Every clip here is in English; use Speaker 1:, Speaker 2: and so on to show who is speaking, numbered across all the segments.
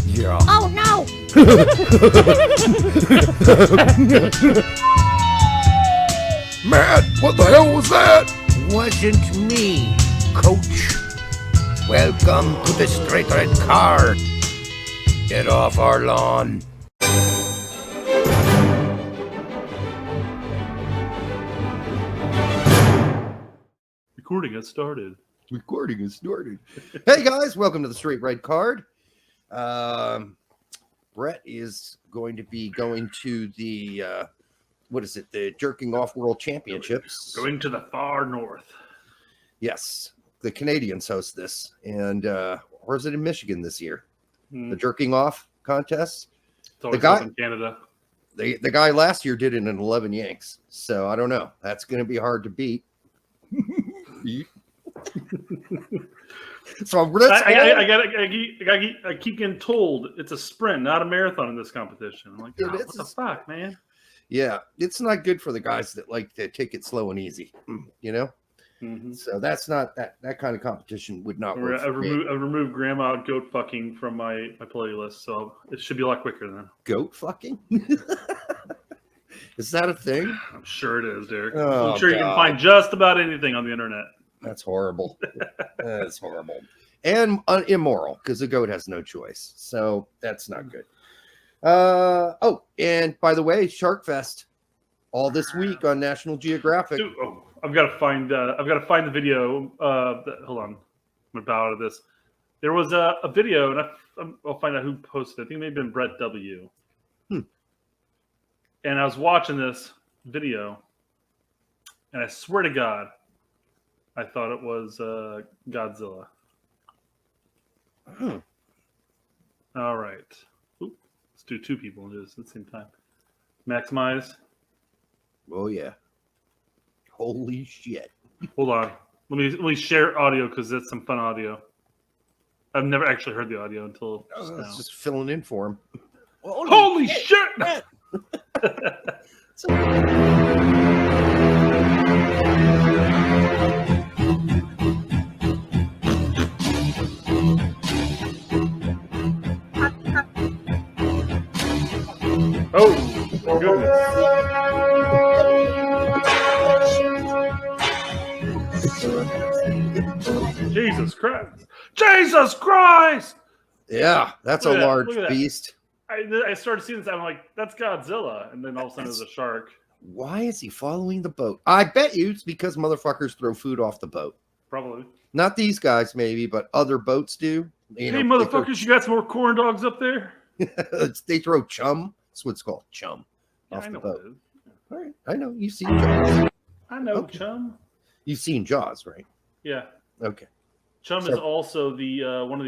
Speaker 1: Yeah.
Speaker 2: Oh no!
Speaker 1: Matt, what the hell was that?
Speaker 3: Wasn't me, Coach. Welcome to the Straight Red Card. Get off our lawn.
Speaker 4: Recording has started.
Speaker 1: Recording is started. Hey guys, welcome to the Straight Red Card. Brett is going to be going to the the Jerking Off World Championships.
Speaker 4: Going to the far north.
Speaker 1: Yes, the Canadians host this, and or is it in Michigan this year? The Jerking Off contest.
Speaker 4: It's always
Speaker 1: guy-
Speaker 4: in Canada.
Speaker 1: The guy last year did it in 11 Yanks, so I don't know. That's going to be hard to beat. So
Speaker 4: I keep getting told it's a sprint, not a marathon in this competition. I'm like,
Speaker 1: It
Speaker 4: oh,
Speaker 1: is
Speaker 4: what the
Speaker 1: a
Speaker 4: fuck, man?
Speaker 1: Yeah, it's not good for the guys that like to take it slow and easy, you know.
Speaker 4: Mm-hmm.
Speaker 1: So that's not that kind of competition would not work.
Speaker 4: I've removed grandma goat fucking from my playlist, so it should be a lot quicker then.
Speaker 1: Goat fucking? Is that a thing?
Speaker 4: I'm sure it is, Derek.
Speaker 1: Oh,
Speaker 4: I'm sure you can
Speaker 1: God.
Speaker 4: find just about anything on the internet.
Speaker 1: That's horrible. That's horrible and immoral because the goat has no choice. So that's not good. Oh, and by the way, Shark Fest all this week on National Geographic.
Speaker 4: Dude, I've got to find the video. Hold on, I'm gonna bow out of this. There was a video, and I'll find out who posted it. I think it may have been Brett W. And I was watching this video, and I swear to God, I thought it was Godzilla. All right, let's do two people and do this at the same time. Maximize.
Speaker 1: Oh yeah. Holy shit.
Speaker 4: Hold on. Let me share audio because that's some fun audio. I've never actually heard the audio until just now.
Speaker 1: It's just filling in for him.
Speaker 4: Holy shit! Oh, goodness. Jesus Christ. Jesus Christ!
Speaker 1: Yeah, that's a
Speaker 4: Look at that.
Speaker 1: large
Speaker 4: Look at that.
Speaker 1: beast.
Speaker 4: I started seeing this. I'm like, that's Godzilla. And then all of a sudden there's a shark.
Speaker 1: Why is he following the boat? I bet you it's because motherfuckers throw food off the boat.
Speaker 4: Probably.
Speaker 1: Not these guys, maybe, but other boats do.
Speaker 4: Hey, motherfuckers, you got some more corn dogs up there?
Speaker 1: They throw chum. That's what it's called, chum,
Speaker 4: Yeah,
Speaker 1: off
Speaker 4: I
Speaker 1: the
Speaker 4: know
Speaker 1: boat.
Speaker 4: what it is.
Speaker 1: All right, I know. You've seen Jaws.
Speaker 4: I know,
Speaker 1: Okay.
Speaker 4: Chum.
Speaker 1: You've seen Jaws, right?
Speaker 4: Yeah.
Speaker 1: Okay.
Speaker 4: Chum
Speaker 1: So-
Speaker 4: is also the one of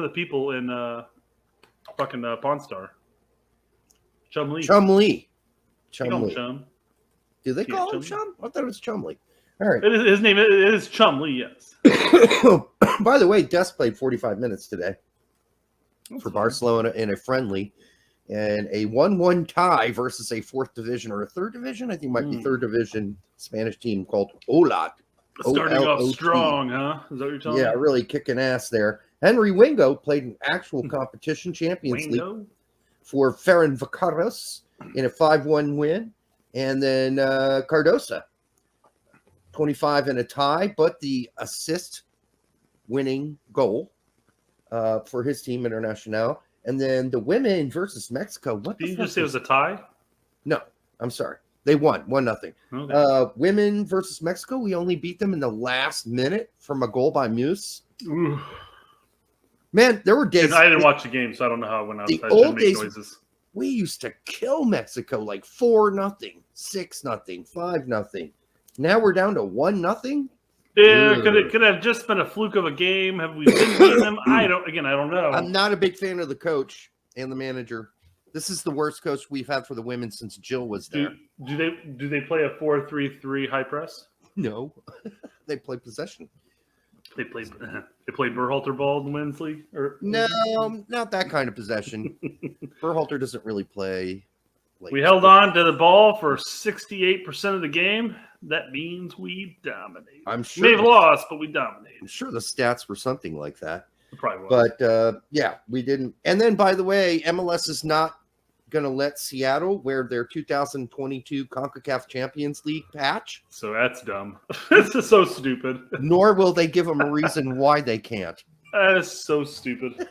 Speaker 4: the people in fucking Pawn Star. Chum Lee.
Speaker 1: Chumlee.
Speaker 4: You know him,
Speaker 1: Chumlee.
Speaker 4: Chum.
Speaker 1: Do they
Speaker 4: Yeah,
Speaker 1: call him
Speaker 4: Chum.
Speaker 1: Chum? I thought it was Chumlee. All right.
Speaker 4: His name it is Chum Lee. Yes.
Speaker 1: By the way, Des played 45 minutes today for
Speaker 4: fine.
Speaker 1: Barcelona in a friendly and a 1-1 tie versus a fourth division or a third division. I think it might be third division Spanish team called Olat.
Speaker 4: Starting off
Speaker 1: OLOT.
Speaker 4: strong, huh? Is that what you're telling
Speaker 1: Yeah,
Speaker 4: me?
Speaker 1: really kicking ass there. Henry Wingo played an actual competition Champions League
Speaker 4: Wingo?
Speaker 1: for Ferencváros in a 5-1 win. And then Cardosa, 25 in a tie, but the assist winning goal for his team, Internacional. And then the women versus Mexico. What
Speaker 4: Did
Speaker 1: the
Speaker 4: you
Speaker 1: fuck
Speaker 4: just say it
Speaker 1: was-
Speaker 4: was a tie?
Speaker 1: No, I'm sorry. They won 1-0.
Speaker 4: Okay.
Speaker 1: Women versus Mexico. We only beat them in the last minute from a goal by Muse.
Speaker 4: Ooh.
Speaker 1: Man, there were days.
Speaker 4: I didn't watch the game, so I don't know how it went outside.
Speaker 1: The
Speaker 4: I shouldn't
Speaker 1: old
Speaker 4: make
Speaker 1: days-
Speaker 4: noises.
Speaker 1: We used to kill Mexico like 4-0, 6-0, 5-0. Now we're down to 1-0.
Speaker 4: Yeah,
Speaker 1: Ugh.
Speaker 4: could have just been a fluke of a game. Have we been beating them? I don't know.
Speaker 1: I'm not a big fan of the coach and the manager. This is the worst coach we've had for the women since Jill was there.
Speaker 4: Do they play a 4-3-3 high press?
Speaker 1: No, they play possession.
Speaker 4: They play Berhalter ball in the women's league? Or
Speaker 1: No, not that kind of possession. Berhalter doesn't really play.
Speaker 4: we held on to the ball for 68% of the game. That means we dominated.
Speaker 1: I'm
Speaker 4: We
Speaker 1: sure.
Speaker 4: may have lost, but we dominated.
Speaker 1: I'm sure the stats were something like that.
Speaker 4: It probably was.
Speaker 1: But yeah, we didn't. And then, by the way, MLS is not going to let Seattle wear their 2022 CONCACAF Champions League patch.
Speaker 4: So that's dumb. It's just so stupid.
Speaker 1: Nor will they give them a reason why they can't.
Speaker 4: That is so stupid.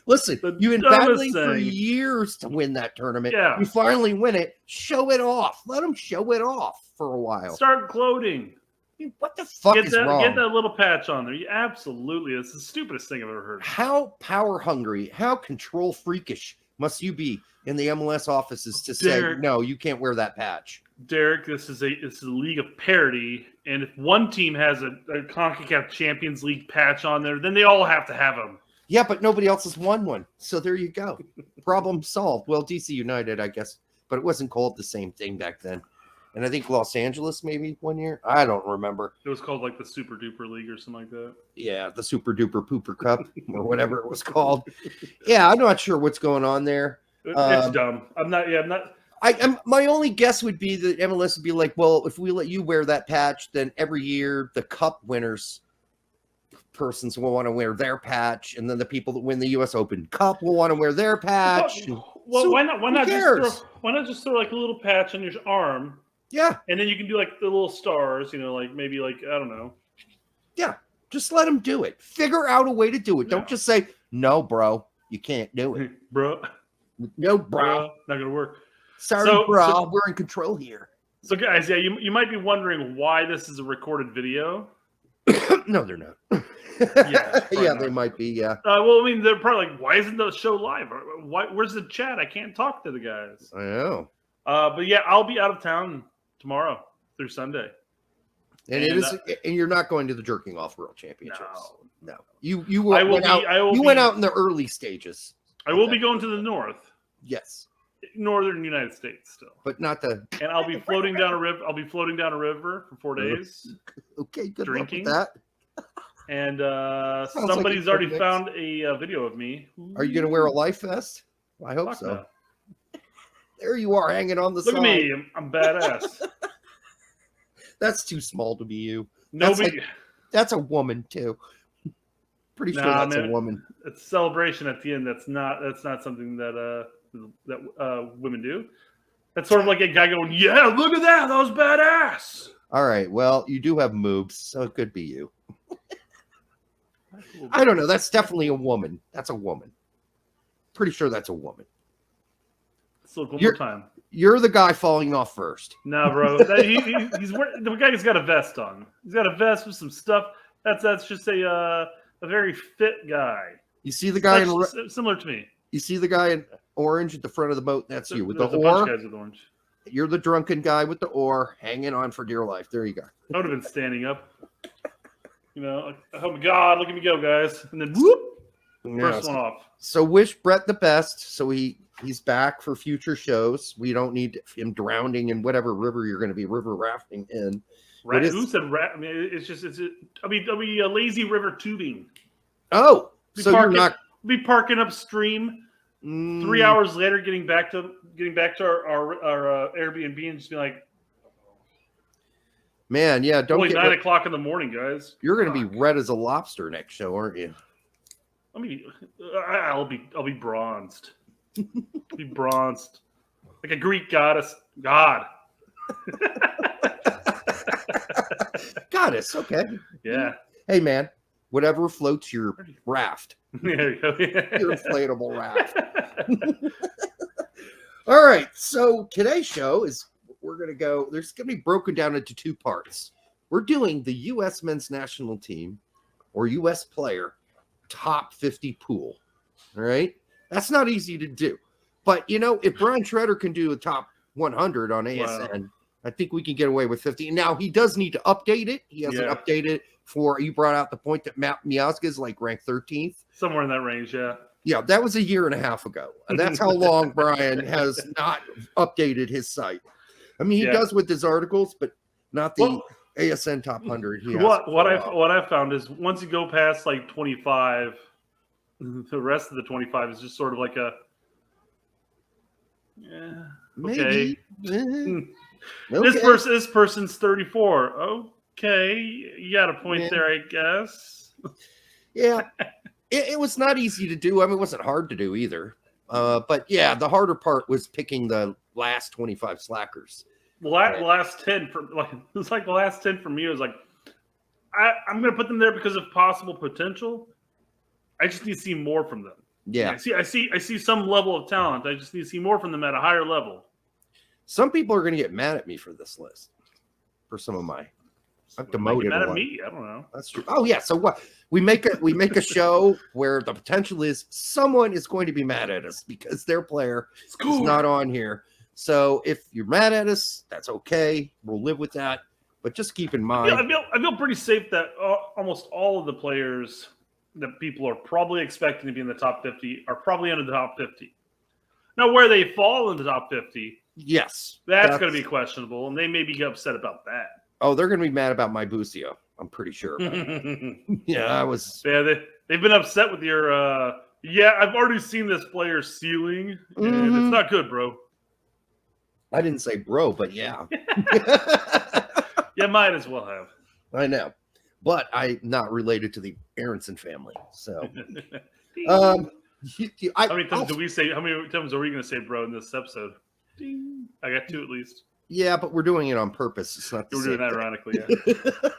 Speaker 1: Listen,
Speaker 4: The
Speaker 1: you've been
Speaker 4: dumbest
Speaker 1: battling for
Speaker 4: thing.
Speaker 1: years to win that tournament.
Speaker 4: Yeah.
Speaker 1: You finally win it. Show it off. Let them show it off for a while.
Speaker 4: Start gloating.
Speaker 1: I mean, what the fuck is wrong?
Speaker 4: Get that little patch on there. Absolutely. It's the stupidest thing I've ever heard.
Speaker 1: How power hungry, how control freakish must you be in the MLS offices to
Speaker 4: Derek,
Speaker 1: say, no, you can't wear that patch?
Speaker 4: Derek, this is a league of parity, and if one team has a CONCACAF Champions League patch on there, then they all have to have them.
Speaker 1: Yeah, but nobody else has won one. So there you go. Problem solved. Well, DC United, I guess, but it wasn't called the same thing back then. And I think Los Angeles maybe one year. I don't remember.
Speaker 4: It was called like the Super Duper League or something like that.
Speaker 1: Yeah, the Super Duper Pooper Cup or whatever it was called. Yeah, I'm not sure what's going on there.
Speaker 4: It's dumb. I'm not.
Speaker 1: My only guess would be that MLS would be like, well, if we let you wear that patch, then every year the cup winners persons will want to wear their patch, and then the people that win the U.S. Open Cup will want to wear their patch.
Speaker 4: Well,
Speaker 1: So
Speaker 4: why not? Why not just throw like a little patch on your arm?
Speaker 1: Yeah,
Speaker 4: and then you can do like the little stars. You know, like maybe like I don't know.
Speaker 1: Yeah, just let them do it. Figure out a way to do it.
Speaker 4: Yeah.
Speaker 1: Don't just say no, bro. You can't do it,
Speaker 4: bro.
Speaker 1: No, bro.
Speaker 4: Not gonna work.
Speaker 1: Sorry, bro. We're in control here.
Speaker 4: So, guys, yeah, you might be wondering why this is a recorded video.
Speaker 1: No, they're not.
Speaker 4: Yeah,
Speaker 1: they might be. Yeah.
Speaker 4: Well, I mean, they're probably like, why isn't the show live? Where's the chat? I can't talk to the guys.
Speaker 1: I know.
Speaker 4: But yeah, I'll be out of town tomorrow through Sunday.
Speaker 1: And you're not going to the jerking off world championships. No. You went out in the early stages.
Speaker 4: I will be going to the north.
Speaker 1: Yes.
Speaker 4: Northern United States still.
Speaker 1: But not the.
Speaker 4: And I'll be floating down a river. I'll be floating down a river for 4 days.
Speaker 1: Okay, good
Speaker 4: drinking.
Speaker 1: luck with that.
Speaker 4: And somebody's already found a video of me.
Speaker 1: Are you going to wear a life vest? I hope so. No. There you are, hanging on the side.
Speaker 4: Look at me. I'm badass.
Speaker 1: That's too small to be you.
Speaker 4: Nobody.
Speaker 1: That's a woman too. Pretty sure that's a woman.
Speaker 4: It's a celebration at the end. That's not something that women do. That's sort of like a guy going, "Yeah, look at that. That was badass."
Speaker 1: All right. Well, you do have moves, so it could be you. I don't know. That's definitely a woman. That's a woman. Pretty sure that's a woman.
Speaker 4: So one more time.
Speaker 1: You're the guy falling off first.
Speaker 4: No, bro. He's wearing, the guy's got a vest on. He's got a vest with some stuff. That's just a very fit guy.
Speaker 1: You see the guy
Speaker 4: similar to me.
Speaker 1: You see the guy in orange at the front of the boat? That's you with the
Speaker 4: oar.
Speaker 1: oar.
Speaker 4: A bunch of guys with orange.
Speaker 1: You're the drunken guy with the oar, hanging on for dear life. There you go.
Speaker 4: I would have been standing up. You know, oh my God, look at me go, guys! And then whoop, first one off.
Speaker 1: So wish Brett the best. So he's back for future shows. We don't need him drowning in whatever river you're going to be river rafting in.
Speaker 4: Who said rat? I mean, it'll be a lazy river tubing.
Speaker 1: Oh, so you're not
Speaker 4: be parking upstream. 3 hours later, getting back to our Airbnb and just be like,
Speaker 1: man, yeah, don't
Speaker 4: only 9 o'clock in the morning, guys.
Speaker 1: You're going to be red as a lobster next show, aren't you?
Speaker 4: I'll be bronzed. Be bronzed like a Greek goddess. God.
Speaker 1: Goddess, okay.
Speaker 4: Yeah.
Speaker 1: Hey, man, whatever floats your raft.
Speaker 4: There you go.
Speaker 1: Your inflatable raft. All right. So today's show is there's going to be broken down into 2 parts. We're doing the U.S. men's national team or U.S. player top 50 pool. All right. That's not easy to do. But, if Brian Schroeder can do a top 100 on ASN, wow. I think we can get away with 50. Now, he does need to update it. He hasn't updated you brought out the point that Matt Miazga is like ranked 13th.
Speaker 4: Somewhere in that range, yeah.
Speaker 1: Yeah, that was a year and a half ago. And that's how long Brian has not updated his site. I mean, he does with his articles, but not the ASN top 100.
Speaker 4: What I've found is once you go past like 25, the rest of the 25 is just sort of like okay.
Speaker 1: Okay.
Speaker 4: This person's 34. Okay, you got a point there, I guess.
Speaker 1: Yeah. It was not easy to do. I mean, it wasn't hard to do either. But yeah, the harder part was picking the last 25 slackers.
Speaker 4: The last 10 for like it's like the last 10 for me was like I'm gonna put them there because of possible potential. I just need to see more from them.
Speaker 1: Yeah.
Speaker 4: I see some level of talent. I just need to see more from them at a higher level.
Speaker 1: Some people are gonna get mad at me for this list. For some of my I've demoted
Speaker 4: Mad
Speaker 1: a
Speaker 4: at
Speaker 1: lot.
Speaker 4: me? I don't know.
Speaker 1: That's true. Oh yeah. So what? We make a show where the potential is someone is going to be mad at us because their player is not on here. So if you're mad at us, that's okay. We'll live with that. But just keep in mind,
Speaker 4: I feel pretty safe that almost all of the players that people are probably expecting to be in the top 50 are probably under the top 50. Now, where they fall in the top 50,
Speaker 1: yes,
Speaker 4: that's going to be questionable, and they may be upset about that.
Speaker 1: Oh, they're going to be mad about my Busio. I'm pretty sure about it. Yeah, I was.
Speaker 4: Yeah, they've been upset with your. Yeah, I've already seen this player's ceiling, and it's not good, bro.
Speaker 1: I didn't say bro, but yeah.
Speaker 4: Yeah, might as well have.
Speaker 1: I know, but I'm not related to the Aronson family, so. How
Speaker 4: many times do we say? How many times are we going to say bro in this episode? Ding. I got 2 at least.
Speaker 1: Yeah, but we're doing it on purpose. It's not.
Speaker 4: We're doing that ironically. Yeah.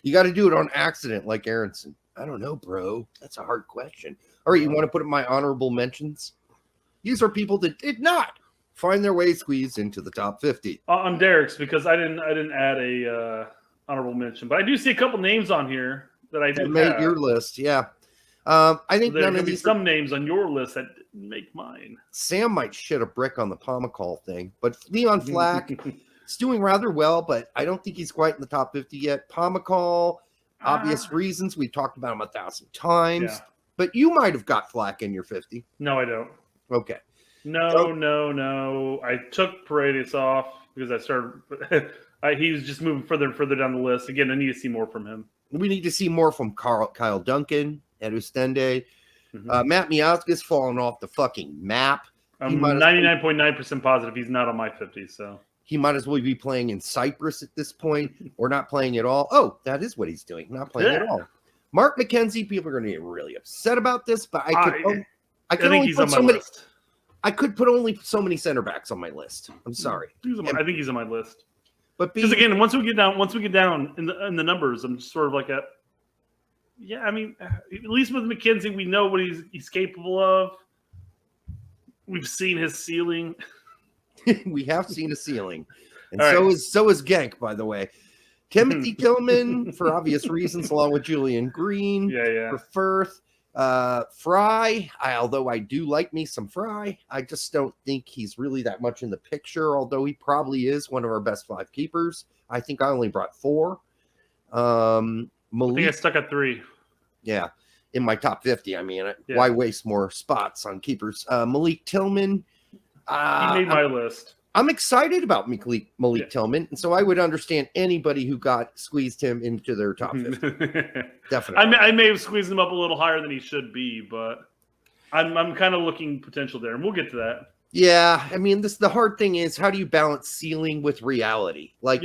Speaker 1: You got to do it on accident, like Aronson. I don't know, bro. That's a hard question. All right, you want to put in my honorable mentions? These are people that did not find their way squeezed into the top 50.
Speaker 4: On Derek's, because I didn't add a honorable mention, but I do see a couple names on here that I did
Speaker 1: made your list. Yeah, I think
Speaker 4: so
Speaker 1: none of
Speaker 4: these some names on your list that didn't make mine.
Speaker 1: Sam might shit a brick on the Pomacall thing, but Leon Flack is doing rather well, but I don't think he's quite in the top 50 yet. Pomacall, obvious reasons. We've talked about him 1,000 times, but you might have got Flack in your 50.
Speaker 4: No, I don't.
Speaker 1: Okay.
Speaker 4: No. I took Paredes off because I started. He was just moving further and further down the list. Again, I need to see more from him.
Speaker 1: We need to see more from Kyle Duncan at Ustende. Matt Miazga's fallen off the fucking map.
Speaker 4: I'm 99.9% positive he's not on my 50. So
Speaker 1: he might as well be playing in Cyprus at this point, or not playing at all. Oh, that is what he's doing. Not playing at all. Mark McKenzie, people are going to get really upset about this, but I think he's on my list. I could put only so many center backs on my list. I'm sorry.
Speaker 4: I think he's on my list.
Speaker 1: But
Speaker 4: because again, once we get down in the numbers, I'm just sort of like I mean, at least with McKenzie, we know what he's capable of. We've seen his ceiling.
Speaker 1: We have seen a ceiling, and so is Genk, by the way. Timothy Tillman, for obvious reasons, along with Julian Green. For Firth. Fry, although I do like me some Fry, I just don't think he's really that much in the picture, although he probably is one of our best 5 keepers. I think I only brought 4. Malik,
Speaker 4: I think I stuck at 3.
Speaker 1: Yeah, in my top 50. I mean, why waste more spots on keepers? Malik Tillman.
Speaker 4: He made my list.
Speaker 1: I'm excited about Malik Tillman, and so I would understand anybody who squeezed him into their top 50. Definitely.
Speaker 4: I may have squeezed him up a little higher than he should be, but I'm kind of looking potential there, and we'll get to that.
Speaker 1: Yeah, I mean, the hard thing is, how do you balance ceiling with reality? Like,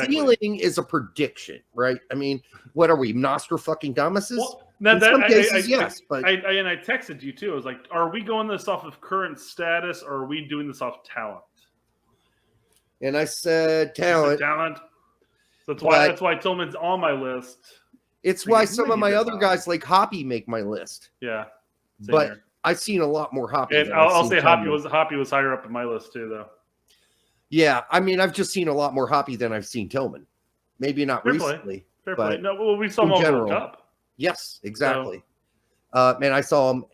Speaker 1: ceiling is a prediction, right? I mean, what are we, Nostradamuses?
Speaker 4: Well,
Speaker 1: in some cases, yes. But
Speaker 4: I texted you too. I was like, are we going this off of current status, or are we doing this off talent?
Speaker 1: And I said talent.
Speaker 4: So that's why Tillman's on my list.
Speaker 1: It's why some of my other guys like Hoppy make my list.
Speaker 4: Yeah.
Speaker 1: But here. I've seen a lot more Hoppy.
Speaker 4: And I'll say Hoppy was higher up in my list too, though.
Speaker 1: Yeah, I mean, I've just seen a lot more Hoppy than I've seen Tillman. Maybe not recently.
Speaker 4: Fair play. No, well, we saw him all World Cup.
Speaker 1: Yes, exactly. Man, I saw him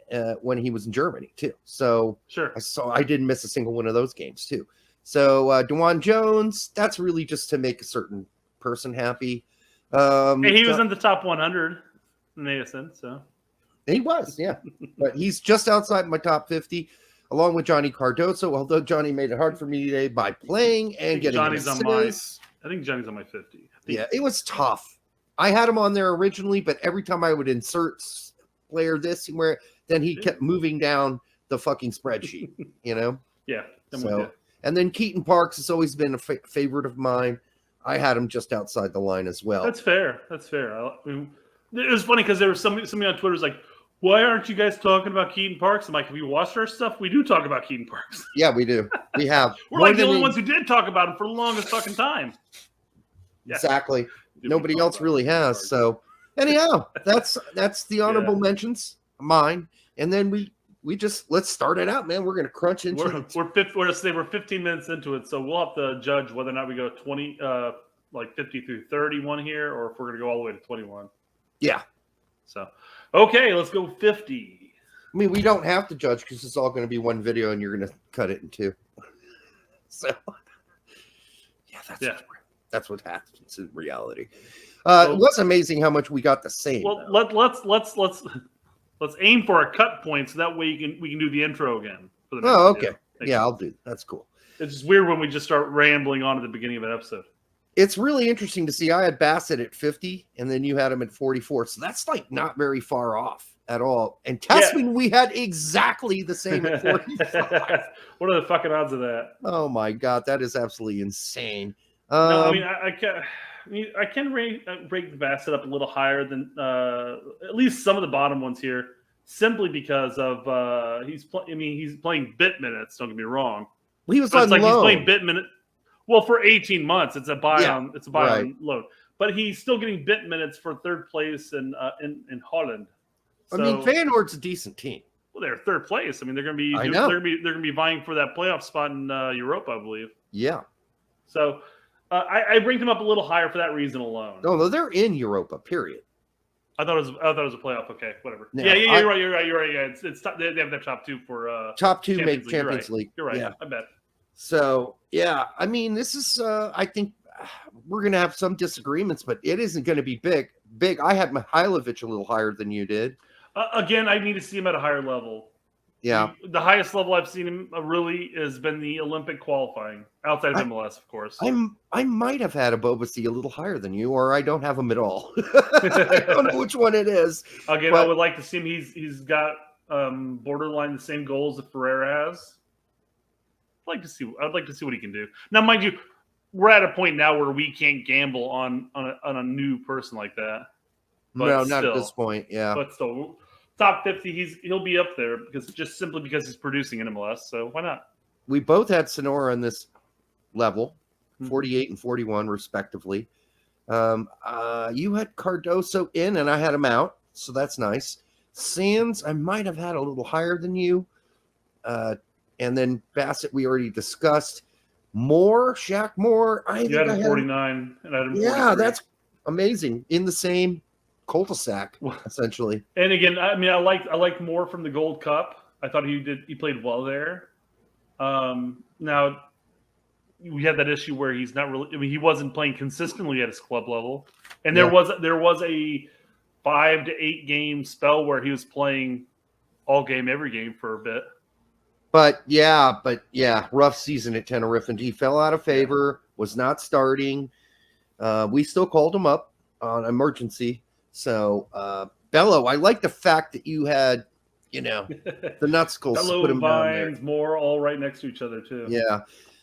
Speaker 1: when he was in Germany too. So
Speaker 4: sure,
Speaker 1: I didn't miss a single one of those games too. So DeJuan Jones, that's really just to make a certain person happy.
Speaker 4: Hey, he was in the top 100 in ASN, so
Speaker 1: he was, yeah. But he's just outside my top 50, along with Johnny Cardoso. Although Johnny made it hard for me today by playing and getting
Speaker 4: Johnny's on my. I think Johnny's on my 50.
Speaker 1: Yeah, it was tough. I had him on there originally, but every time I would insert player this and where, then he kept moving down the fucking spreadsheet. You know?
Speaker 4: Yeah.
Speaker 1: And then Keaton Parks has always been a favorite of mine. I had him just outside the line as well.
Speaker 4: That's fair. It was funny because there was somebody on Twitter was like, Why aren't you guys talking about Keaton Parks? I'm like, have you watched our stuff? We do talk about Keaton Parks.
Speaker 1: Yeah, we do. We have.
Speaker 4: We're like the only ones who did talk about him for the longest fucking time.
Speaker 1: Yeah. Exactly. Nobody else really has. So anyhow, that's the honorable mentions, mine. And then we just let's start it out, man. We're gonna crunch into
Speaker 4: we're 15 minutes into it, so we'll have to judge whether or not we go 20 like 50 through 31 here, or if we're gonna go all the way to 21.
Speaker 1: Yeah.
Speaker 4: So okay, let's go 50.
Speaker 1: I mean, we don't have to judge because it's all going to be one video, and you're going to cut it in two. So, that's what happens in reality. It was amazing how much we got the same.
Speaker 4: Well, let's aim for a cut point, so that way we can do the intro again. For the
Speaker 1: okay. Video. Yeah, I'll do. That's cool.
Speaker 4: It's just weird when we just start rambling on at the beginning of an episode.
Speaker 1: It's really interesting to see. I had Bassett at 50, and then you had him at 44. So that's like not very far off at all. And Tessman, we had exactly the same at 45.
Speaker 4: What are the fucking odds of that?
Speaker 1: Oh my God, that is absolutely insane.
Speaker 4: No, I mean, I can rate Bassett up a little higher than at least some of the bottom ones here, simply because of he's playing bit minutes. Don't get me wrong.
Speaker 1: He was on
Speaker 4: loan. He's playing bit minutes. Well, for 18 months, it's a buy on load. But he's still getting bit minutes for third place in Holland. So,
Speaker 1: I mean, Feyenoord's a decent team.
Speaker 4: Well, they're third place. I mean, they're going to be vying for that playoff spot in Europa, I believe.
Speaker 1: Yeah.
Speaker 4: So I ranked them up a little higher for that reason alone.
Speaker 1: No, they're in Europa. Period.
Speaker 4: I thought it was a playoff. Okay, whatever. No, yeah, you're right. Yeah, it's they have that top two for
Speaker 1: top two make Champions League.
Speaker 4: You're right.
Speaker 1: Yeah.
Speaker 4: I bet.
Speaker 1: So yeah, I mean, this is I think we're gonna have some disagreements, but it isn't going to be big. I had Mihailovic a little higher than you did.
Speaker 4: Again, I need to see him at a higher level.
Speaker 1: Yeah,
Speaker 4: the highest level I've seen him really has been the Olympic qualifying, outside of MLS, of course.
Speaker 1: I might have had Abobasi a little higher than you, or I don't have him at all. I don't know which one it is.
Speaker 4: Again, I would like to see him. He's got borderline the same goals that Ferreira has. I'd like to see what he can do. Now, mind you, we're at a point now where we can't gamble on a new person like that. But
Speaker 1: no, not at this point. Yeah,
Speaker 4: but still, top 50, he'll be up there because he's producing in MLS. So why not?
Speaker 1: We both had Sonora on this level, 48 and 41 respectively. You had Cardoso in, and I had him out, so that's nice. Sands, I might have had a little higher than you. And then Bassett, we already discussed. Shaq Moore.
Speaker 4: I had him 49, and I had him 43.
Speaker 1: Yeah, that's amazing. In the same cul-de-sac, essentially.
Speaker 4: And again, I mean, I liked Moore from the Gold Cup. I thought he played well there. Now we had that issue where he's not really. I mean, he wasn't playing consistently at his club level, and there was a 5 to 8 game spell where he was playing all game, every game for a bit.
Speaker 1: But yeah, rough season at Tenerife, and he fell out of favor. Was not starting. We still called him up on emergency. So Bello, I like the fact that you had, the Nutskulls
Speaker 4: put him down there. Moore all right next to each other too.
Speaker 1: Yeah.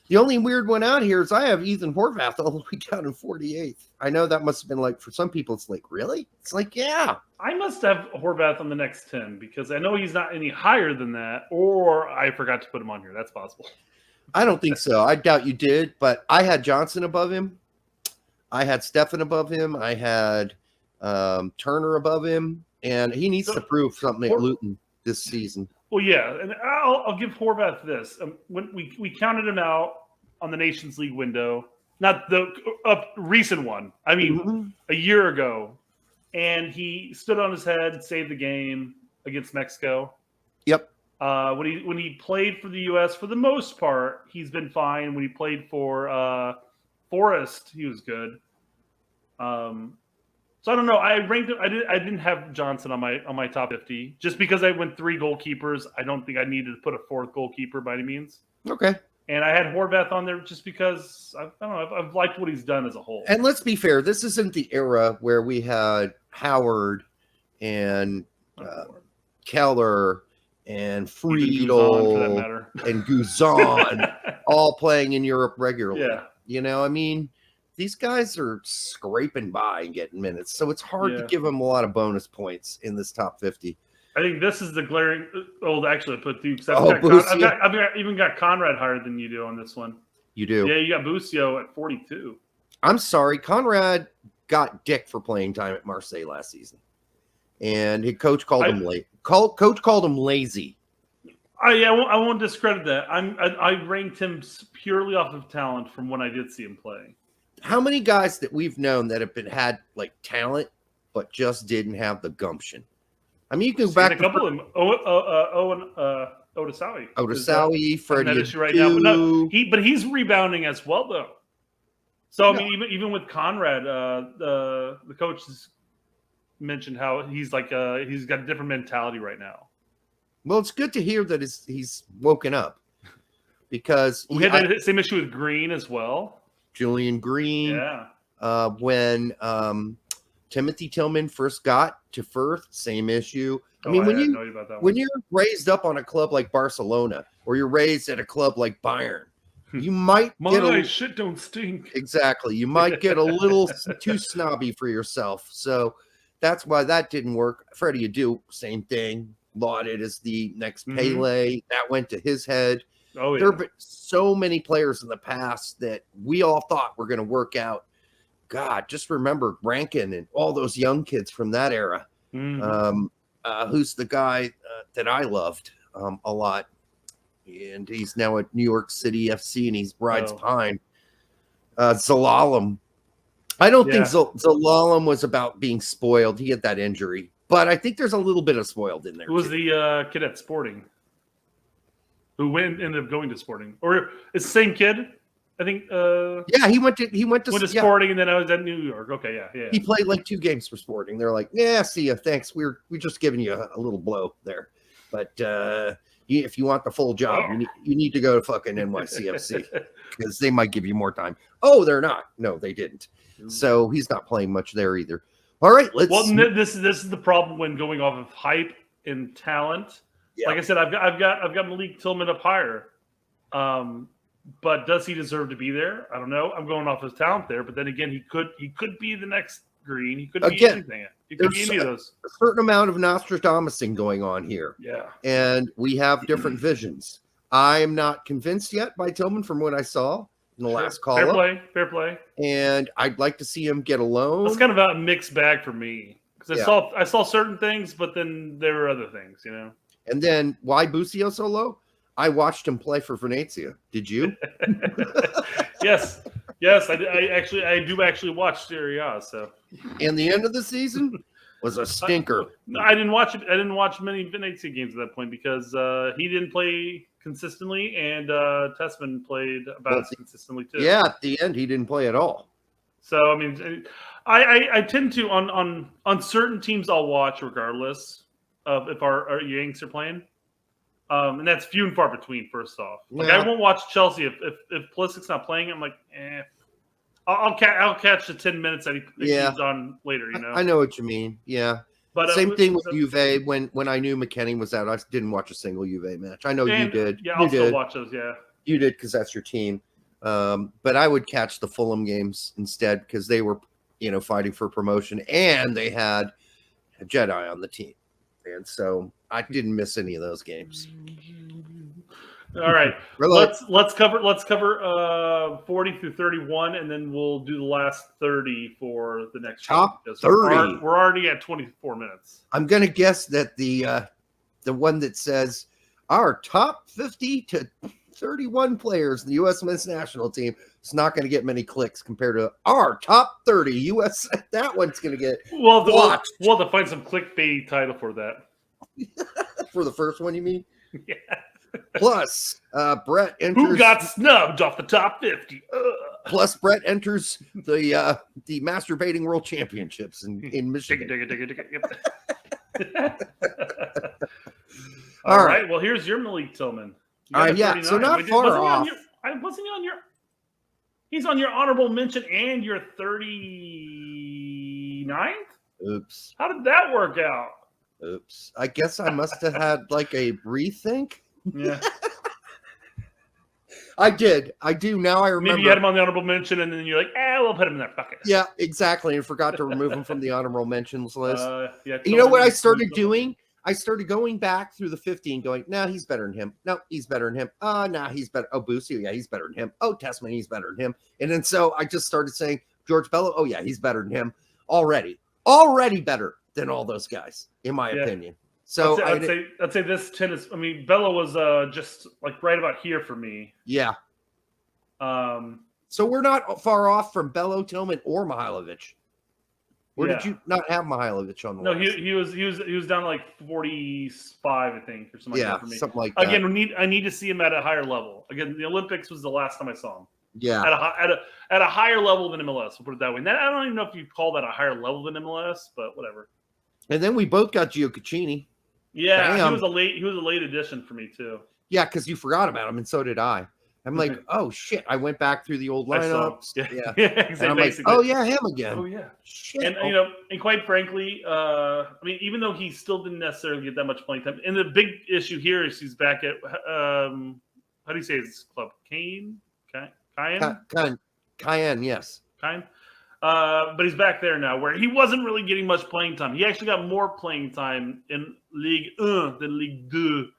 Speaker 1: The only weird one out here is I have Ethan Horvath all the way down in 48th. I know that must have been like, for some people, it's like, really? It's like, yeah.
Speaker 4: I must have Horvath on the next 10 because I know he's not any higher than that, or I forgot to put him on here. That's possible.
Speaker 1: I don't think so. I doubt you did, but I had Johnson above him. I had Stefan above him. I had Turner above him, and he needs to prove something at Luton this season.
Speaker 4: Well, yeah, and I'll give Horvath this. When we counted him out on the Nations League window, not the recent one. I mean, a year ago, and he stood on his head, saved the game against Mexico.
Speaker 1: Yep.
Speaker 4: When he played for the U.S., for the most part, he's been fine. When he played for Forest, he was good. So I don't know. I ranked him. I didn't have Johnson on my top 50 just because I went 3 goalkeepers. I don't think I needed to put a 4th goalkeeper by any means.
Speaker 1: Okay.
Speaker 4: And I had Horvath on there just because I don't know. I've liked what he's done as a whole.
Speaker 1: And let's be fair. This isn't the era where we had Howard and Keller and Friedel and Guzan all playing in Europe regularly.
Speaker 4: Yeah.
Speaker 1: I mean, these guys are scraping by and getting minutes, so it's hard to give them a lot of bonus points in this top 50.
Speaker 4: I think this is the glaring. Oh, actually, I put Dukes. I've even got Conrad higher than you do on this one.
Speaker 1: You do?
Speaker 4: Yeah, you got Busio at 42.
Speaker 1: I'm sorry, Conrad got dick for playing time at Marseille last season, and his coach called him late. Coach called him lazy.
Speaker 4: I won't discredit that. I ranked him purely off of talent from when I did see him play.
Speaker 1: How many guys that we've known that have had like talent but just didn't have the gumption? I mean, you can go back
Speaker 4: a couple of them.
Speaker 1: Odasawi, Freddie
Speaker 4: right now, but he's rebounding as well though. So I mean, even with Conrad, the coach has mentioned how he's like he's got a different mentality right now.
Speaker 1: Well, it's good to hear that he's woken up, because
Speaker 4: we had the same issue with Green as well.
Speaker 1: Julian Green.
Speaker 4: Yeah.
Speaker 1: When Timothy Tillman first got to Firth, same issue. I mean, when you're raised up on a club like Barcelona, or you're raised at a club like Bayern, you might
Speaker 4: shit don't stink.
Speaker 1: Exactly. You might get a little too snobby for yourself. So that's why that didn't work. Freddie Adu, same thing. Lauded as the next Pele. That went to his head.
Speaker 4: Oh, yeah.
Speaker 1: There have been so many players in the past that we all thought were going to work out. God, just remember Rankin and all those young kids from that era. Who's the guy that I loved a lot? And he's now at New York City FC, and he's rides Pine. Zelalem. I don't think Zelalem was about being spoiled. He had that injury. But I think there's a little bit of spoiled in there.
Speaker 4: Who was the kid at Sporting? Who ended up going to Sporting? Or it's the same kid? I think.
Speaker 1: Yeah, he went to
Speaker 4: Sporting, and then I was at New York. Okay, yeah.
Speaker 1: He played like 2 games for Sporting. They're like, yeah, see ya, thanks. We're just giving you a little blow there, but if you want the full job, you need to go to fucking NYCFC because they might give you more time. Oh, they're not. No, they didn't. So he's not playing much there either. All right, let's.
Speaker 4: Well, this is the problem when going off of hype and talent. Yeah. Like I said, I've got Malik Tillman up higher. But does he deserve to be there? I don't know. I'm going off his talent there, but then again, he could be the next Green. He could be anything. He could be any of those.
Speaker 1: A certain amount of Nostradamusing going on here.
Speaker 4: Yeah.
Speaker 1: And we have different visions. I'm not convinced yet by Tillman from what I saw in the last call.
Speaker 4: Fair play.
Speaker 1: And I'd like to see him get a loan.
Speaker 4: It's kind of a mixed bag for me. Because I saw certain things, but then there were other things, you know.
Speaker 1: And then why Busio so low? I watched him play for Venezia. Did you?
Speaker 4: Yes. I do actually watch Serie A. So,
Speaker 1: and the end of the season was a stinker.
Speaker 4: I didn't watch it. I didn't watch many Venezia games at that point because he didn't play consistently, and Tessman played about as consistently too.
Speaker 1: Yeah, at the end he didn't play at all.
Speaker 4: So I mean, I tend to on certain teams I'll watch regardless of if our Yanks are playing. And that's few and far between. First off, like I won't watch Chelsea if Pulisic's not playing. I'm like, I'll catch the 10 minutes that he's on later. You know,
Speaker 1: I know what you mean. Yeah, but same thing with Juve. When I knew McKennie was out, I didn't watch a single Juve match. I know you did.
Speaker 4: Yeah, I'll still watch those. Yeah,
Speaker 1: you did because that's your team. But I would catch the Fulham games instead because they were, fighting for promotion and they had a Jedi on the team, and so I didn't miss any of those games.
Speaker 4: All right, let's cover 40 through 31, and then we'll do the last 30 for the next
Speaker 1: top 30.
Speaker 4: We're already at 24 minutes.
Speaker 1: I'm gonna guess that the one that says our top 50 to 31 players in the U.S. men's national team is not going to get many clicks compared to our top 30 U.S. That one's going to get watched.
Speaker 4: We'll have to find some clickbait title for that.
Speaker 1: For the first one, you mean?
Speaker 4: Yeah.
Speaker 1: Plus, Brett enters.
Speaker 4: Who got snubbed off the top 50?
Speaker 1: Plus, Brett enters the masturbating world championships in Michigan.
Speaker 4: All right. Well, here's your Malik Tillman.
Speaker 1: Yeah. So not far off.
Speaker 4: Wasn't he on your? He's on your honorable mention and your 39th.
Speaker 1: Oops.
Speaker 4: How did that work out?
Speaker 1: Oops. I guess I must have had like a rethink.
Speaker 4: Yeah.
Speaker 1: I did. I do. Now I remember.
Speaker 4: Maybe you had him on the honorable mention and then you're like, we'll put him in there. Fuck it.
Speaker 1: Yeah, exactly. And forgot to remove him from the honorable mentions list.
Speaker 4: Yeah,
Speaker 1: you know what I started doing? I started going back through the 50 and going, no, he's better than him. No, he's better than him. No, he's better. Oh, Boosie, yeah, he's better than him. Oh, Testament, he's better than him. And then so I just started saying, George Bello, oh, yeah, he's better than him. Already better than all those guys, in my opinion. So
Speaker 4: I'd say this tennis. I mean, Bello was just like right about here for me.
Speaker 1: Yeah. So we're not far off from Bello, Tillman, or Mihailovic. Where did you not have Mihailovic on the list?
Speaker 4: No, he was down to like 45, I think, or something like that for me.
Speaker 1: Something like that.
Speaker 4: Again, I need to see him at a higher level. Again, the Olympics was the last time I saw him.
Speaker 1: Yeah.
Speaker 4: At a higher level than MLS. We'll put it that way. And I don't even know if you call that a higher level than MLS, but whatever.
Speaker 1: And then we both got Gio Caccini.
Speaker 4: Yeah, he was a late addition for me too.
Speaker 1: Yeah, because you forgot about him, and so did I. I'm like, oh shit! I went back through the old lineups. Yeah,
Speaker 4: exactly.
Speaker 1: And I'm like, oh yeah, him again.
Speaker 4: Oh yeah,
Speaker 1: shit.
Speaker 4: And and quite frankly, I mean, even though he still didn't necessarily get that much playing time, and the big issue here is he's back at how do you say his club? Cayenne,
Speaker 1: yes.
Speaker 4: Cayenne. But he's back there now, where he wasn't really getting much playing time. He actually got more playing time in Ligue 1 than Ligue 2.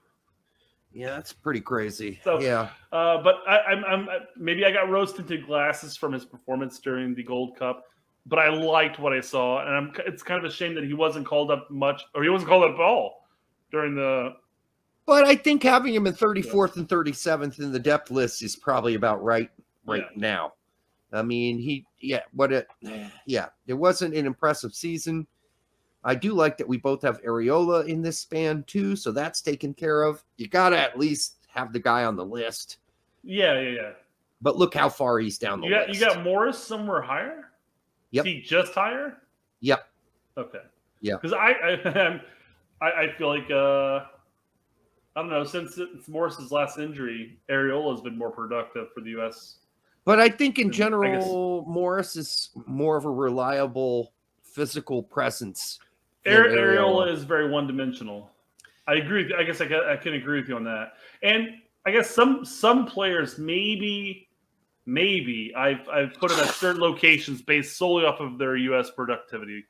Speaker 1: Yeah, that's pretty crazy.
Speaker 4: So,
Speaker 1: yeah.
Speaker 4: But I'm maybe I got rose-tinted glasses from his performance during the Gold Cup, but I liked what I saw, and it's kind of a shame that he wasn't called up much, or he wasn't called up at all during the.
Speaker 1: But I think having him in 34th and 37th in the depth list is probably about right now. I mean, it wasn't an impressive season. I do like that we both have Areola in this span too, so that's taken care of. You got to at least have the guy on the list.
Speaker 4: Yeah.
Speaker 1: But look how far he's down the list.
Speaker 4: You got Morris somewhere higher?
Speaker 1: Yep.
Speaker 4: Is he just higher?
Speaker 1: Yep.
Speaker 4: Okay.
Speaker 1: Yeah.
Speaker 4: Because I feel like I don't know, since it's Morris's last injury, Areola has been more productive for the U.S.
Speaker 1: But I think in general, Morris is more of a reliable physical presence.
Speaker 4: Areola is very one-dimensional. I agree. I guess I can agree with you on that. And I guess some players maybe I've put them at certain locations based solely off of their U.S. productivity,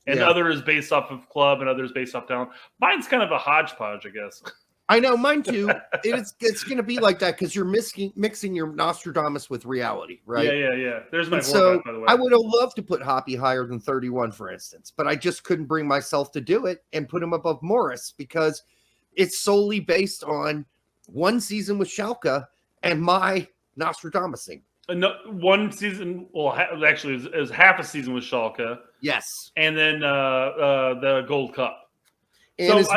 Speaker 4: and others based off of club, and others based off talent. Mine's kind of a hodgepodge, I guess.
Speaker 1: I know, mine too. It's going to be like that because you're mixing your Nostradamus with reality, right?
Speaker 4: Yeah. There's my
Speaker 1: so
Speaker 4: by the way.
Speaker 1: I would have loved to put Hoppy higher than 31, for instance, but I just couldn't bring myself to do it and put him above Morris because it's solely based on one season with Schalke and my Nostradamusing.
Speaker 4: No, one season, well, actually, it was half a season with Schalke.
Speaker 1: Yes.
Speaker 4: And then the Gold Cup.
Speaker 1: And his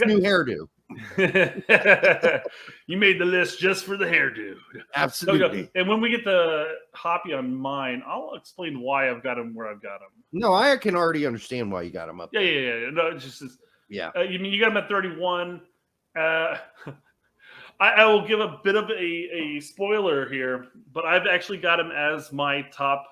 Speaker 1: new hairdo.
Speaker 4: You made the list just for the hairdo.
Speaker 1: Absolutely.
Speaker 4: And when we get the Hoppy on mine, I'll explain why I've got him where I've got him.
Speaker 1: No, I can already understand why you got him up there.
Speaker 4: Yeah. No, it's just you mean you got him at 31. I will give a bit of a spoiler here, but I've actually got him as my top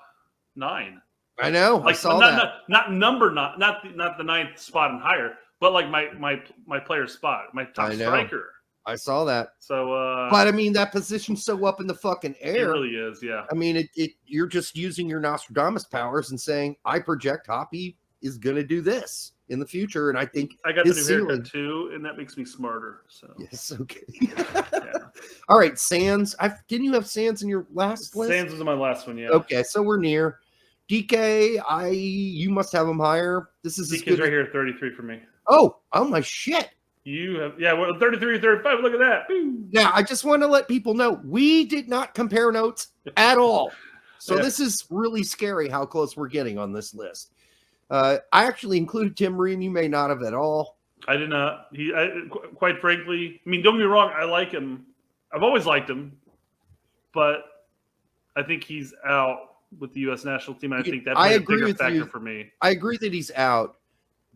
Speaker 4: 9.
Speaker 1: I know.
Speaker 4: Like,
Speaker 1: I saw that.
Speaker 4: Not the 9th spot and higher, but like my player spot, my top striker.
Speaker 1: I saw that.
Speaker 4: So,
Speaker 1: but I mean, that position's so up in the fucking air.
Speaker 4: It really is, yeah.
Speaker 1: I mean, you're just using your Nostradamus powers and saying, I project Hoppy is going to do this in the future, and I think
Speaker 4: I got the new haircut too, and that makes me smarter. So
Speaker 1: yes, okay. All right, Sands. Didn't you have Sands in your last list?
Speaker 4: Sands was in my last one, yeah.
Speaker 1: Okay, so we're near. DK, you must have him higher. This is
Speaker 4: DK's right here, 33 for me.
Speaker 1: Oh my shit.
Speaker 4: You have 33, 35. Look at that. Boom.
Speaker 1: Now, I just want to let people know we did not compare notes at all. So this is really scary how close we're getting on this list. I actually included Tim Ream. You may not have at all.
Speaker 4: I did not. Quite frankly, I mean, don't get me wrong. I like him. I've always liked him, but I think he's out with the U.S. national team. And I think that plays a bigger factor for me.
Speaker 1: I agree that he's out,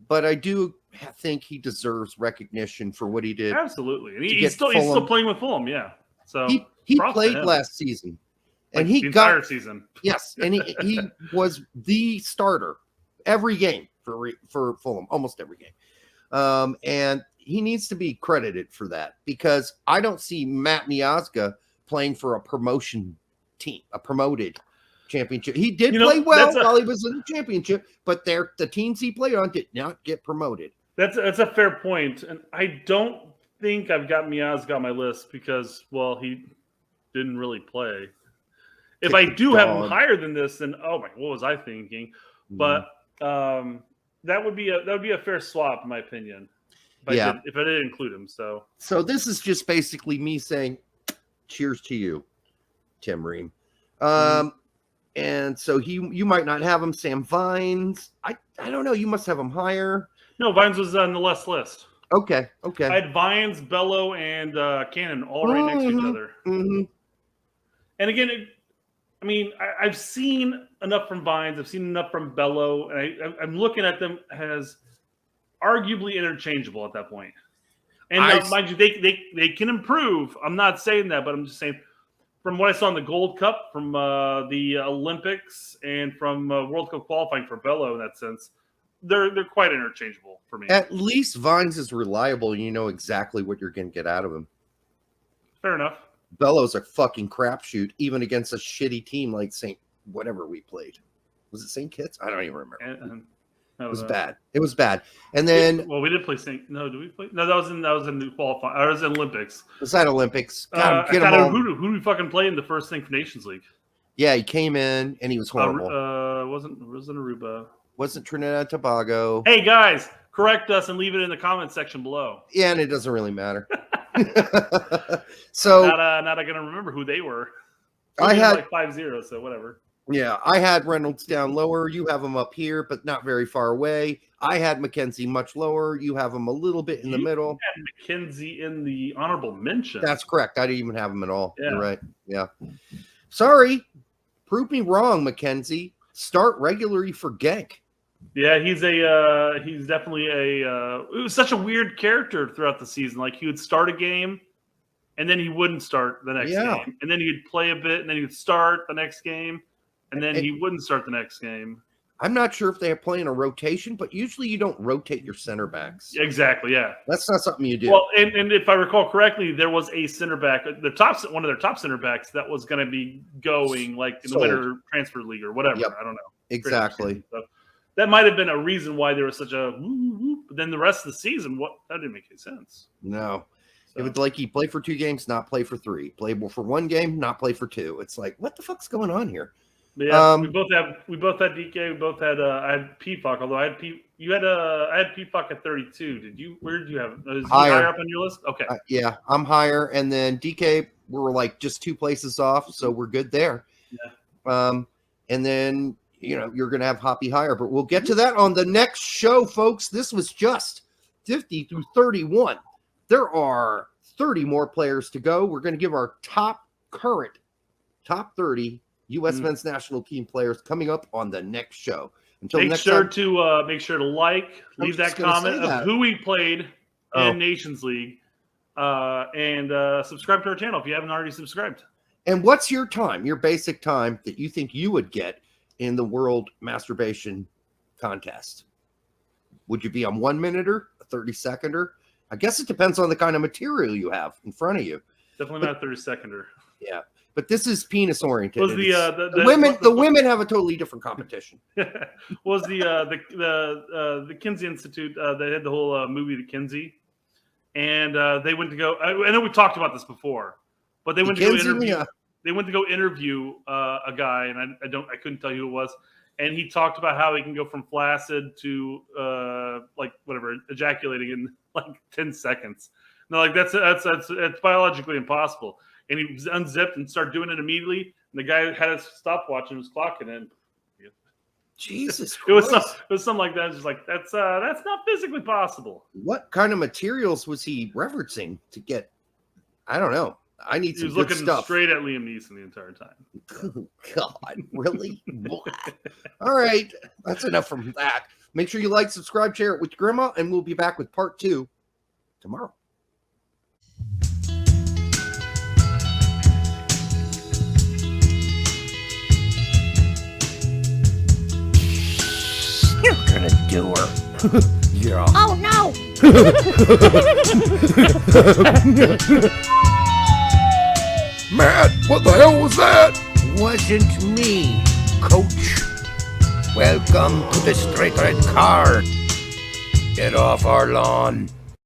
Speaker 1: but I do think he deserves recognition for what he did.
Speaker 4: Absolutely, and he's still playing with Fulham. Yeah, so
Speaker 1: he played last season, and he
Speaker 4: the entire season.
Speaker 1: Yes, and he was the starter every game for Fulham, almost every game. And he needs to be credited for that because I don't see Matt Miazga playing for a promotion team, a promoted championship. He did play well while he was in the championship, but the teams he played on did not get promoted.
Speaker 4: That's a fair point, and I don't think I've got Miazga on my list because, well, he didn't really play. If I do have him higher than this, then oh my, what was I thinking? But that would be a fair swap, in my opinion. If I did include him, so
Speaker 1: this is just basically me saying, cheers to you, Tim Ream. And so you might not have him. Sam Vines, I don't know. You must have him higher.
Speaker 4: No, Vines was on the list.
Speaker 1: Okay.
Speaker 4: I had Vines, Bello, and Cannon all right next to each other. And again, I've seen enough from Vines. I've seen enough from Bello, and I'm looking at them as arguably interchangeable at that point. And mind you, they can improve. I'm not saying that, but I'm just saying from what I saw in the Gold Cup, from the Olympics, and from World Cup qualifying for Bello in that sense, they're quite interchangeable for me.
Speaker 1: At least Vines is reliable. You know exactly what you're going to get out of him. Fair enough. Bello's a fucking crapshoot, even against a shitty team like St. whatever we played. Was it St. Kitts? I don't even remember. It was bad. It was bad. And then
Speaker 4: we did play St. No, did we play? No, that was in the qualifying. I was in Olympics.
Speaker 1: Was that Olympics?
Speaker 4: Who did we fucking play in the first thing for Nations League?
Speaker 1: Yeah, he came in and he was horrible.
Speaker 4: Wasn't Aruba.
Speaker 1: Wasn't Trinidad and Tobago.
Speaker 4: Hey guys, correct us and leave it in the comment section below.
Speaker 1: Yeah, and it doesn't really matter. So
Speaker 4: not gonna remember who they were.
Speaker 1: I had
Speaker 4: like 5-0, so whatever.
Speaker 1: Yeah, I had Reynolds down lower. You have him up here, but not very far away. I had McKenzie much lower. You have him a little bit in the middle.
Speaker 4: Had McKenzie in the honorable mention.
Speaker 1: That's correct. I didn't even have him at all. Yeah. You're right. Yeah. Sorry. Prove me wrong, McKenzie. Start regularly for Genk.
Speaker 4: Yeah, he's definitely it was such a weird character throughout the season. Like he would start a game and then he wouldn't start the next game. And then he'd play a bit and then he'd start the next game and then he wouldn't start the next game.
Speaker 1: I'm not sure if they're playing a rotation, but usually you don't rotate your center backs.
Speaker 4: Exactly, yeah.
Speaker 1: That's not something you do.
Speaker 4: Well, and if I recall correctly, there was a center back, one of their top center backs that was going to be going like in the winter transfer league or whatever. Yep. I don't know.
Speaker 1: Exactly.
Speaker 4: So that might have been a reason why there was such a but then the rest of the season, that didn't make any sense.
Speaker 1: No. So. It was like he played for 2 games, not play for 3. Play for 1 game, not play for 2. It's like, what the fuck's going on here?
Speaker 4: Yeah, we both had DK. We both had I had PFOC. Although I had I had PFOC at 32. Did you? Where did you have? Is he higher up on your list? Okay.
Speaker 1: Yeah, I'm higher, and then DK we're like just 2 places off, so we're good there.
Speaker 4: Yeah.
Speaker 1: And then you're gonna have Hoppy higher, but we'll get to that on the next show, folks. This was just 50 through 31. There are 30 more players to go. We're gonna give our current top 30. U.S. men's national team players coming up on the next show. Until
Speaker 4: make
Speaker 1: next
Speaker 4: sure
Speaker 1: time,
Speaker 4: to leave that comment of who we played in Nations League, and subscribe to our channel if you haven't already subscribed.
Speaker 1: And what's your basic time that you think you would get in the World Masturbation Contest? Would you be on 1 minute-er, a 30-seconder? I guess it depends on the kind of material you have in front of you.
Speaker 4: Definitely not a 30-seconder.
Speaker 1: Yeah. But this is penis oriented.
Speaker 4: Was
Speaker 1: the women have a totally different competition.
Speaker 4: Was the Kinsey Institute? They had the whole movie The Kinsey, and they went to go. I know we talked about this before, but they went to go interview. Yeah. They went to go interview a guy, and I couldn't tell you who it was. And he talked about how he can go from flaccid to ejaculating in like 10 seconds. No, like that's biologically impossible. And he unzipped and started doing it immediately. And the guy had a stopwatch and was clocking in.
Speaker 1: Jesus
Speaker 4: Christ. It was something like that. It's just like, that's not physically possible.
Speaker 1: What kind of materials was he referencing to get? I don't know. I need some good stuff. He was looking
Speaker 4: straight at Liam Neeson the entire time.
Speaker 1: Oh, God, really? All right. That's enough from that. Make sure you like, subscribe, share it with your grandma, and we'll be back with part 2 tomorrow.
Speaker 3: You're gonna do her. Yeah.
Speaker 2: Oh no!
Speaker 3: Matt, what the hell was that? Wasn't me, Coach. Welcome to the Straight Red Card. Get off our lawn.